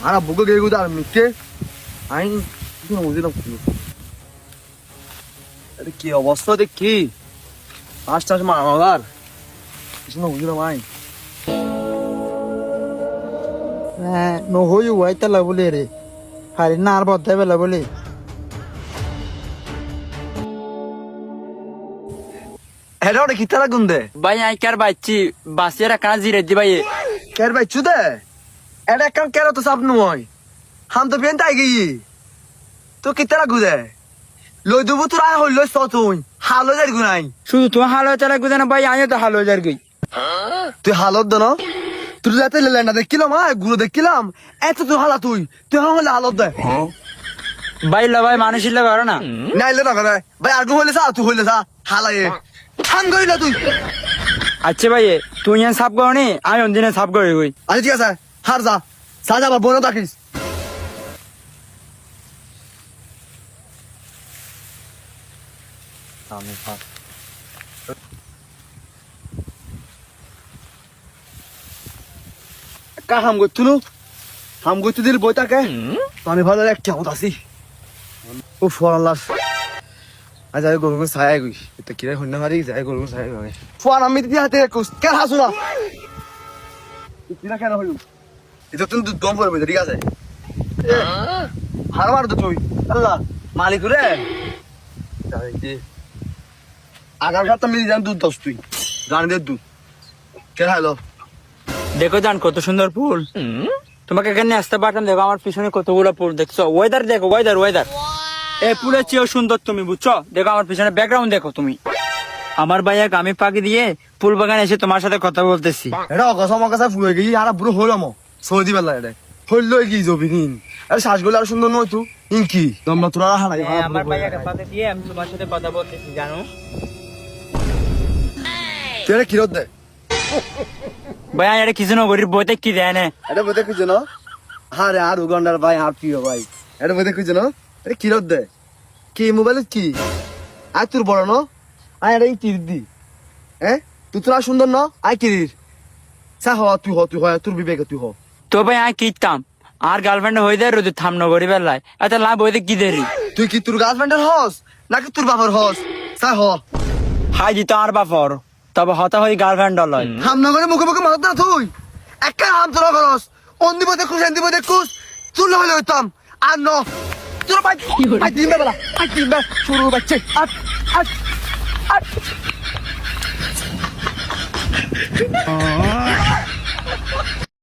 আর বুকে গিয়ে গুদা আর মিথ্যে আই কিছু বুঝলাম আরে কি অবস্থা দেখি পাঁচটা সময় আমার কিছু না বুঝলাম I no hoyu wai tala bole re hari na ar bodda bela bole এটা ওটা কি তারা গুন্দে ভাই আই কার বাইছি বাসের কানা জিরে দি ভাই কের ভাই চুদে এটা কাম কেন তো সব নয় হাম তো বেন তাই গই তো কি তারা গুদে লই দুবু তোরা হইল সতুই হালো যাই গুনাই শুধু তো হালো চালা গুদে না ভাই আমিও তো হালো যার গই তুই হালত দন তুই যাতে লেলে না দেখিলাম গুলো দেখিলাম এত তুই হালা তুই হলে হালত দে ভাই লা ভাই মানুষ ইল্লা পারো না নাইলে না করে ভাই আর হইলে সা তুই হইলে সা হালায়ে থাম গই না তুই আচ্ছা ভাই তুই ইয়ান সাপ গনি আমি অন্দিনে সাপ গই গই আচ্ছা ঠিক আছে হার যা সাজা আবার বোনা থাকিস আমি হার কা হাম গতুলু হাম গতু দিল বইতাকে আমি ভালো একটা কথা আছি ও ফরাল্লাহ আজ আই গরু ছায়া গই এটা কি রে হন্না মারি যায় গরু ছায়া গই ফোন আমি দি হাতে কুস কে হাসু না তুই না কেন হইল এটা তুমি দম করবে ঠিক আছে হার মার তো তুই আল্লাহ মালিক রে আগার ঘাটটা মিলি যান দুধ দস তুই জান দে দুধ কে হ্যালো দেখো জান কত সুন্দর ফুল তোমাকে এখানে আসতে পারতাম দেখো আমার পিছনে কতগুলো ফুল দেখছো ওয়েদার দেখো ওয়েদার এই ফুলের চেয়েও সুন্দর তুমি বুঝছো দেখো আমার পিছনে ব্যাকগ্রাউন্ড দেখো তুমি আমার ভাইয়া গামি পাখি দিয়ে ফুল বাগানে এসে তোমার সাথে কথা বলতেছি এটা অকসম অকসা ফুল হয়ে গেছি আর বুড়ো হইলাম সৌদি বেলা এটা হইল কি জবি নিন আরে শ্বাস গলে আর সুন্দর নয় তু ইনকি তোমরা তোরা হারাই আমার ভাইয়াকে পাতে দিয়ে আমি তোমার সাথে কথা বলতেছি জানো তুই এটা কিরত দে ভাইয়া এটা কিছু না গরিব বইতে কি দেয় না এটা বোধ খুঁজে না আরে আর উগান্ডার ভাই আর প্রিয় ভাই এটা বোধ খুঁজে না এটা কিরত দে কি মোবাইল কি আয় তোর বড় ন আয় এটা কির দি হ্যাঁ তুই তোরা সুন্দর ন আয় কিরির সা হ তুই হয় তোর বিবেকে তুই হ তো ভাই আমি কিনতাম আর গার্লফ্রেন্ড হয়ে যায় রোজ থাম নগরী বেলায় এত লাভ হইতে কি দেরি তুই কি তোর গার্লফ্রেন্ডের হস নাকি তোর বাবার হস সা হ হাই জি তো আর বাপর তবে হতা হই গার্লফ্রেন্ড লয় হামনগরে মুখে মুখে মারত না তুই একা হাম তোরা করস অন্দিব দেখুস এন্দিব দেখুস তুই হলে হইতাম আর ন তোর ভাই ভাই দিবে বেলা ভাই দিবে শুরু বাচ্চা আট আট আট